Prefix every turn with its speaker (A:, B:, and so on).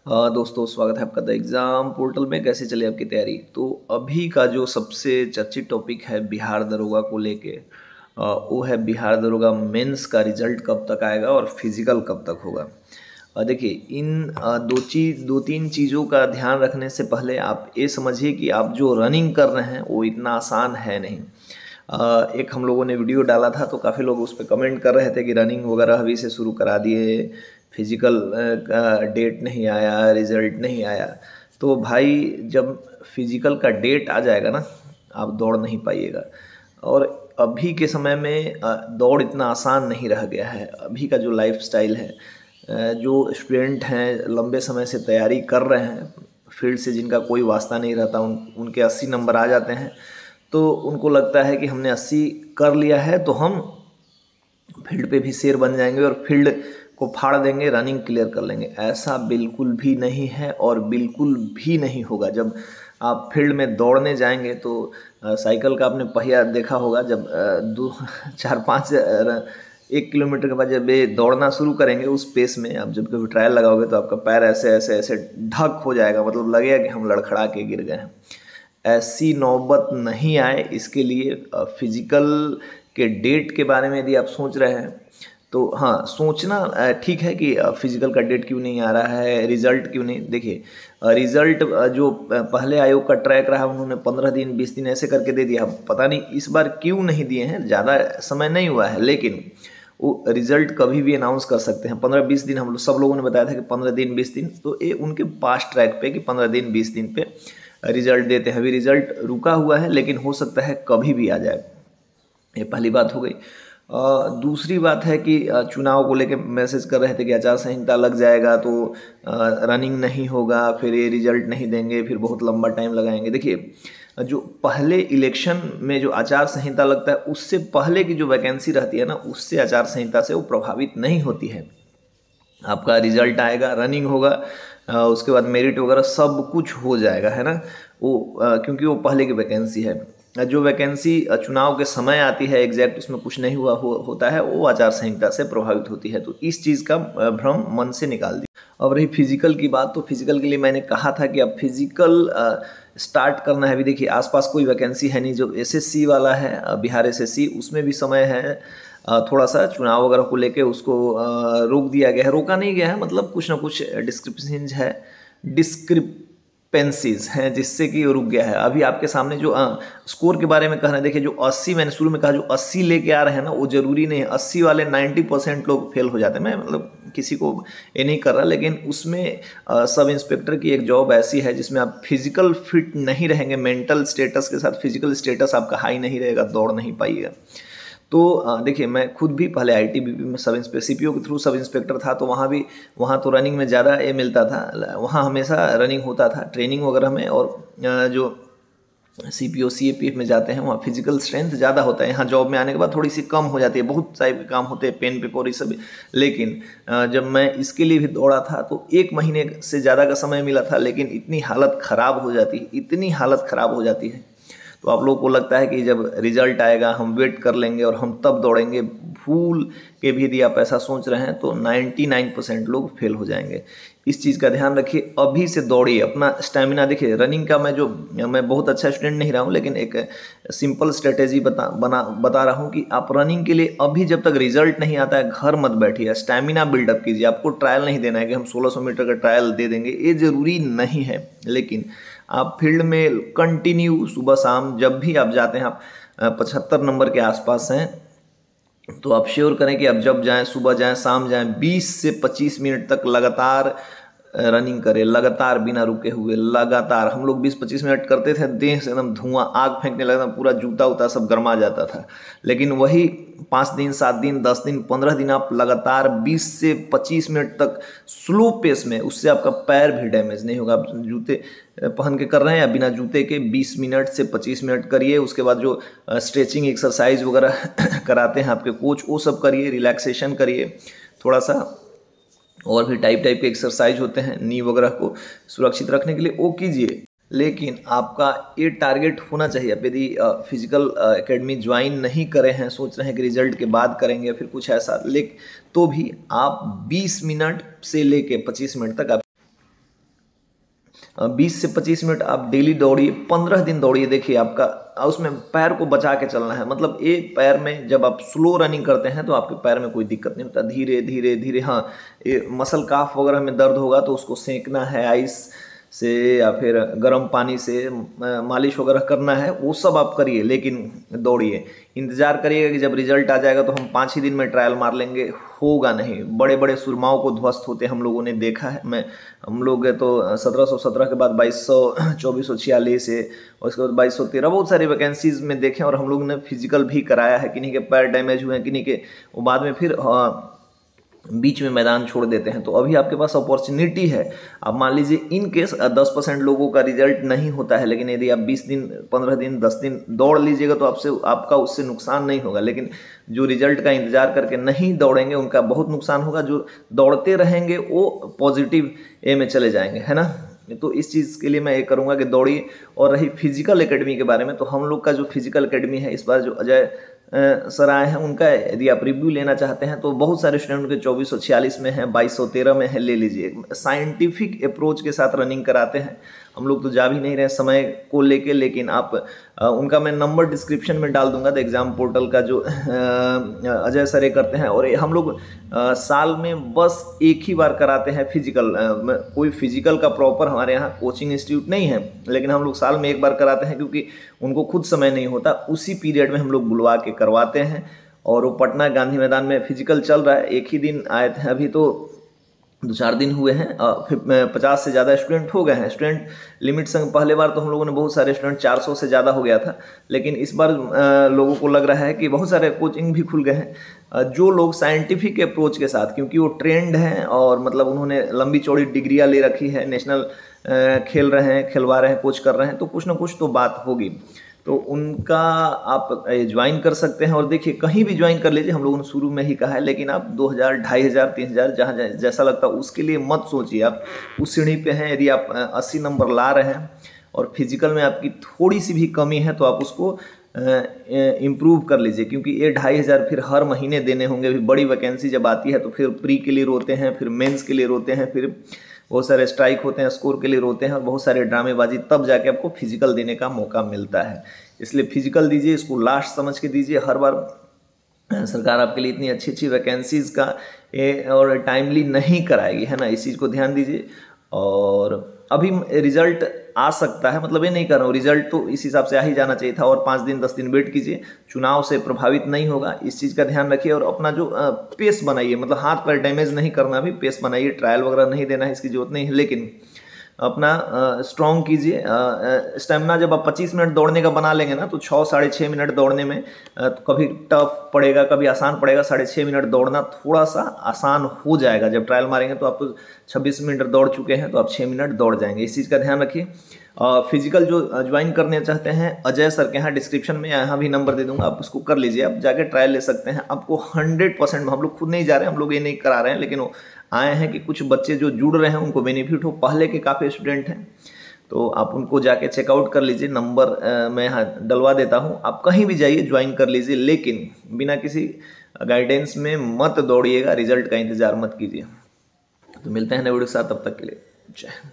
A: दोस्तों स्वागत है आपका द एग्ज़ाम पोर्टल में। कैसे चले आपकी तैयारी? तो अभी का जो सबसे चर्चित टॉपिक है बिहार दरोगा को लेके, वो है बिहार दरोगा मेंस का रिजल्ट कब तक आएगा और फिजिकल कब तक होगा। देखिए, इन दो तीन चीज़ों का ध्यान रखने से पहले आप ये समझिए कि आप जो रनिंग कर रहे हैं वो इतना आसान है नहीं। एक हम लोगों ने वीडियो डाला था तो काफ़ी लोग उस पर कमेंट कर रहे थे कि रनिंग वगैरह अभी से शुरू करा दिए, फिजिकल का डेट नहीं आया, रिज़ल्ट नहीं आया। तो भाई जब फिजिकल का डेट आ जाएगा ना, आप दौड़ नहीं पाइएगा। और अभी के समय में दौड़ इतना आसान नहीं रह गया है। अभी का जो लाइफस्टाइल है, जो स्टूडेंट हैं लंबे समय से तैयारी कर रहे हैं, फील्ड से जिनका कोई वास्ता नहीं रहता, उनके 80 नंबर आ जाते हैं तो उनको लगता है कि हमने 80 कर लिया है तो हम फील्ड पे भी शेर बन जाएंगे और फील्ड को फाड़ देंगे, रनिंग क्लियर कर लेंगे। ऐसा बिल्कुल भी नहीं है और बिल्कुल भी नहीं होगा। जब आप फील्ड में दौड़ने जाएंगे तो साइकिल का आपने पहिया देखा होगा, जब 1 किलोमीटर के बाद जब ये दौड़ना शुरू करेंगे उस पेस में, आप जब कभी ट्रायल लगाओगे तो आपका पैर ऐसे ऐसे ऐसे ढक हो जाएगा, मतलब लगेगा कि हम लड़खड़ा के गिर गए हैं। ऐसी नौबत नहीं आए, इसके लिए फिजिकल के डेट के बारे में यदि आप सोच रहे हैं तो हाँ, सोचना ठीक है कि फिजिकल का डेट क्यों नहीं आ रहा है, रिज़ल्ट क्यों नहीं। देखिए, रिज़ल्ट जो पहले आयोग का ट्रैक रहा उन्होंने 15 दिन 20 दिन ऐसे करके दे दिया। पता नहीं इस बार क्यों नहीं दिए हैं, ज़्यादा समय नहीं हुआ है, लेकिन वो रिज़ल्ट कभी भी अनाउंस कर सकते हैं। 15-20 दिन हम सब लोगों ने बताया था कि 15 दिन 20 दिन, तो ये उनके पास ट्रैक पे कि 15 दिन 20 दिन पे रिज़ल्ट देते हैं। अभी रिज़ल्ट रुका हुआ है लेकिन हो सकता है कभी भी आ जाए। ये पहली बात हो गई। दूसरी बात है कि चुनाव को लेके मैसेज कर रहे थे कि आचार संहिता लग जाएगा तो रनिंग नहीं होगा, फिर ये रिजल्ट नहीं देंगे, फिर बहुत लंबा टाइम लगाएंगे। देखिए, जो पहले इलेक्शन में जो आचार संहिता लगता है उससे पहले की जो वैकेंसी रहती है ना, उससे आचार संहिता से वो प्रभावित नहीं होती है। आपका रिजल्ट आएगा, रनिंग होगा, उसके बाद मेरिट वगैरह सब कुछ हो जाएगा, है ना। वो क्योंकि वो पहले की वैकेंसी है। जो वैकेंसी चुनाव के समय आती है एग्जैक्ट उसमें कुछ नहीं होता है, वो आचार संहिता से प्रभावित होती है। तो इस चीज़ का भ्रम मन से निकाल दिया। अब रही फिजिकल की बात, तो फिजिकल के लिए मैंने कहा था कि अब फिजिकल स्टार्ट करना है। अभी देखिए, आसपास कोई वैकेंसी है नहीं। जो एसएससी वाला है, बिहार एसएससी, उसमें भी समय है। थोड़ा सा चुनाव वगैरह को लेके उसको रोक दिया गया है, रोका नहीं गया है, मतलब कुछ ना कुछ डिस्क्रिपेंसीज हैं जिससे कि रुक गया है। अभी आपके सामने जो स्कोर के बारे में कह रहे हैं, देखिए जो 80, मैंने शुरू में कहा जो 80 लेके आ रहे हैं ना, वो जरूरी नहीं है। 80 वाले 90% लोग फेल हो जाते हैं। मैं मतलब किसी को ये नहीं कर रहा, लेकिन उसमें सब इंस्पेक्टर की एक जॉब ऐसी है जिसमें आप फिजिकल फिट नहीं रहेंगे, मेंटल स्टेटस के साथ फिजिकल स्टेटस आपका हाई नहीं रहेगा, दौड़ नहीं पाइएगा। तो देखिए, मैं खुद भी पहले आईटीबीपी में सीपीओ के थ्रू सब इंस्पेक्टर था, तो वहाँ तो रनिंग में ज़्यादा ये मिलता था। वहाँ हमेशा रनिंग होता था ट्रेनिंग वगैरह में। और जो सीपीओ सीएपीएफ में जाते हैं वहाँ फिजिकल स्ट्रेंथ ज़्यादा होता है। यहाँ जॉब में आने के बाद थोड़ी सी कम हो जाती है, बहुत सारे काम होते हैं, पेन पेपर ये सब। लेकिन जब मैं इसके लिए भी दौड़ा था तो 1 महीने से ज़्यादा का समय मिला था, लेकिन इतनी हालत ख़राब हो जाती है, इतनी हालत ख़राब हो जाती है। तो आप लोगों को लगता है कि जब रिजल्ट आएगा हम वेट कर लेंगे और हम तब दौड़ेंगे। भूल के भी यदि आप ऐसा सोच रहे हैं तो 99% लोग फेल हो जाएंगे। इस चीज़ का ध्यान रखिए, अभी से दौड़िए, अपना स्टैमिना। देखिए, रनिंग का मैं बहुत अच्छा स्टूडेंट नहीं रहा हूँ, लेकिन एक सिंपल स्ट्रेटेजी बता रहा हूँ कि आप रनिंग के लिए अभी जब तक रिजल्ट नहीं आता है घर मत बैठिए, स्टैमिना बिल्डअप कीजिए। आपको ट्रायल नहीं देना है कि हम 1600 मीटर का ट्रायल दे देंगे, ये ज़रूरी नहीं है। लेकिन आप फील्ड में कंटिन्यू सुबह शाम जब भी आप जाते हैं, आप 75 नंबर के आसपास हैं, तो आप श्योर करें कि आप जब जाएं, सुबह जाएं शाम जाएं, 20 से 25 मिनट तक लगातार रनिंग करें, लगातार बिना रुके हुए, लगातार। हम लोग 20-25 मिनट करते थे, देह से एकदम धुआं, आग फेंकने लगता, पूरा जूता उता सब गर्मा जाता था। लेकिन वही 5 दिन 7 दिन 10 दिन 15 दिन आप लगातार 20 से 25 मिनट तक स्लो पेस में, उससे आपका पैर भी डैमेज नहीं होगा। आप जूते पहन के कर रहे हैं या बिना जूते के 20 मिनट से 25 मिनट करिए। उसके बाद जो स्ट्रेचिंग एक्सरसाइज वगैरह कराते हैं आपके कोच, वो सब करिए, रिलैक्सेशन करिए थोड़ा सा। और भी टाइप के एक्सरसाइज होते हैं नी वगैरह को सुरक्षित रखने के लिए, वो कीजिए। लेकिन आपका ये टारगेट होना चाहिए। आप यदि फिजिकल एकेडमी ज्वाइन नहीं करे हैं, सोच रहे हैं कि रिजल्ट के बाद करेंगे या फिर कुछ ऐसा, तो भी आप 20 मिनट से लेके 25 मिनट तक आप 20 से 25 मिनट आप डेली दौड़िए, 15 दिन दौड़िए। देखिए आपका उसमें पैर को बचा के चलना है, मतलब एक पैर में जब आप स्लो रनिंग करते हैं तो आपके पैर में कोई दिक्कत नहीं होता, धीरे धीरे धीरे। हाँ, ये मसल काफ वगैरह में दर्द होगा तो उसको सेंकना है आइस से या फिर गर्म पानी से मालिश वगैरह करना है, वो सब आप करिए, लेकिन दौड़िए। इंतज़ार करिएगा कि जब रिजल्ट आ जाएगा तो हम 5 ही दिन में ट्रायल मार लेंगे, होगा नहीं। बड़े बड़े सुरमाओं को ध्वस्त होते हम लोगों ने देखा है। हम लोग तो 1717 के बाद 2200, 2446 से, और उसके बाद 2213 बहुत सारी वैकेंसीज में देखे, और हम लोग ने फिजिकल भी कराया है। किन्हीं के पैर डैमेज हुए हैं, किन्हीं के वो बाद में फिर बीच में मैदान छोड़ देते हैं। तो अभी आपके पास अपॉर्चुनिटी है। अब मान लीजिए इन केस 10% लोगों का रिजल्ट नहीं होता है, लेकिन यदि आप 20 दिन, 15 दिन, 10 दिन दौड़ लीजिएगा तो आपका उससे नुकसान नहीं होगा। लेकिन जो रिजल्ट का इंतजार करके नहीं दौड़ेंगे उनका बहुत नुकसान होगा। जो दौड़ते रहेंगे वो पॉजिटिव ए में चले जाएंगे, है ना। तो इस चीज़ के लिए मैं ये करूँगा कि दौड़िए। और रही फिजिकल एकेडमी के बारे में, तो हम लोग का जो फिजिकल एकेडमी है, इस बार जो अजय सर आए हैं, उनका यदि आप रिव्यू लेना चाहते हैं तो बहुत सारे स्टूडेंट उनके 2446 में है, 2213 में है, ले लीजिए। साइंटिफिक अप्रोच के साथ रनिंग कराते हैं। हम लोग तो जा भी नहीं रहे समय को लेके, लेकिन आप उनका मैं नंबर डिस्क्रिप्शन में डाल दूंगा। तो एग्ज़ाम पोर्टल का जो अजय सर ये करते हैं, और हम लोग साल में बस एक ही बार कराते हैं फिजिकल। कोई फिजिकल का प्रॉपर हमारे यहाँ कोचिंग इंस्टीट्यूट नहीं है, लेकिन हम लोग साल में एक बार कराते हैं, क्योंकि उनको खुद समय नहीं होता। उसी पीरियड में हम लोग बुलवा के करवाते हैं। और वो पटना गांधी मैदान में फिजिकल चल रहा है। एक ही दिन आए थे, अभी तो 2-4 दिन हुए हैं, 50 से ज़्यादा स्टूडेंट हो गए हैं। स्टूडेंट लिमिट संग पहले बार तो हम लोगों ने बहुत सारे स्टूडेंट 400 से ज़्यादा हो गया था, लेकिन इस बार लोगों को लग रहा है कि बहुत सारे कोचिंग भी खुल गए हैं। जो लोग साइंटिफिक अप्रोच के साथ, क्योंकि वो ट्रेंड हैं और मतलब उन्होंने लंबी चौड़ी डिग्रियाँ ले रखी है, नेशनल खेल रहे हैं, खिलवा रहे हैं, कोच कर रहे हैं, तो कुछ ना कुछ तो बात होगी। तो उनका आप ज्वाइन कर सकते हैं। और देखिए कहीं भी ज्वाइन कर लीजिए, हम लोगों ने शुरू में ही कहा है, लेकिन आप 2000, 2500, 3000 जहाँ जैसा लगता है उसके लिए मत सोचिए। आप उस सीढ़ी पे हैं। यदि आप 80 नंबर ला रहे हैं और फिजिकल में आपकी थोड़ी सी भी कमी है तो आप उसको इम्प्रूव कर लीजिए, क्योंकि ये 2500 फिर हर महीने देने होंगे। अभी बड़ी वैकेंसी जब आती है तो फिर प्री के लिए रोते हैं, फिर मेंस के लिए रोते हैं, फिर बहुत सारे स्ट्राइक होते हैं, स्कोर के लिए रोते हैं, और बहुत सारे ड्रामेबाजी, तब जाके आपको फिजिकल देने का मौका मिलता है। इसलिए फिजिकल दीजिए, इसको लास्ट समझ के दीजिए। हर बार सरकार आपके लिए इतनी अच्छी अच्छी वैकेंसीज़ का और टाइमली नहीं कराएगी, है ना। इस चीज़ को ध्यान दीजिए। और अभी रिजल्ट आ सकता है, मतलब ये नहीं कर रहा हूँ, रिजल्ट तो इस हिसाब से आ ही जाना चाहिए था। और 5 दिन 10 दिन वेट कीजिए, चुनाव से प्रभावित नहीं होगा। इस चीज़ का ध्यान रखिए। और अपना जो पेस बनाइए, मतलब हाथ पैर डैमेज नहीं करना, भी पेस बनाइए। ट्रायल वगैरह नहीं देना है, इसकी जरूरत नहीं है, लेकिन अपना स्ट्रॉन्ग कीजिए। स्टेमिना जब आप 25 मिनट दौड़ने का बना लेंगे ना, तो 6-6.5 मिनट दौड़ने में तो कभी टफ पड़ेगा, कभी आसान पड़ेगा। 6.5 मिनट दौड़ना थोड़ा सा आसान हो जाएगा। जब ट्रायल मारेंगे तो आप तो 26 मिनट दौड़ चुके हैं, तो आप 6 मिनट दौड़ जाएंगे। इस चीज़ का ध्यान रखिए। फिजिकल जो ज्वाइन करने चाहते हैं अजय सर के यहाँ, डिस्क्रिप्शन में यहाँ भी नंबर दे दूंगा, आप उसको कर लीजिए। आप जाके ट्रायल ले सकते हैं। आपको 100%, हम लोग खुद नहीं जा रहे हैं, हम लोग ये नहीं करा रहे हैं, लेकिन वो आए हैं कि कुछ बच्चे जो जुड़ रहे हैं उनको बेनिफिट हो। पहले के काफ़ी स्टूडेंट हैं, तो आप उनको जाके चेकआउट कर लीजिए। नंबर मैं यहाँ डलवा देता हूँ, आप कहीं भी जाइए, ज्वाइन कर लीजिए, लेकिन बिना किसी गाइडेंस में मत दौड़िएगा। रिजल्ट का इंतजार मत कीजिए। तो मिलते हैं नए वीडियो के साथ, तब तक के लिए जय हिंद।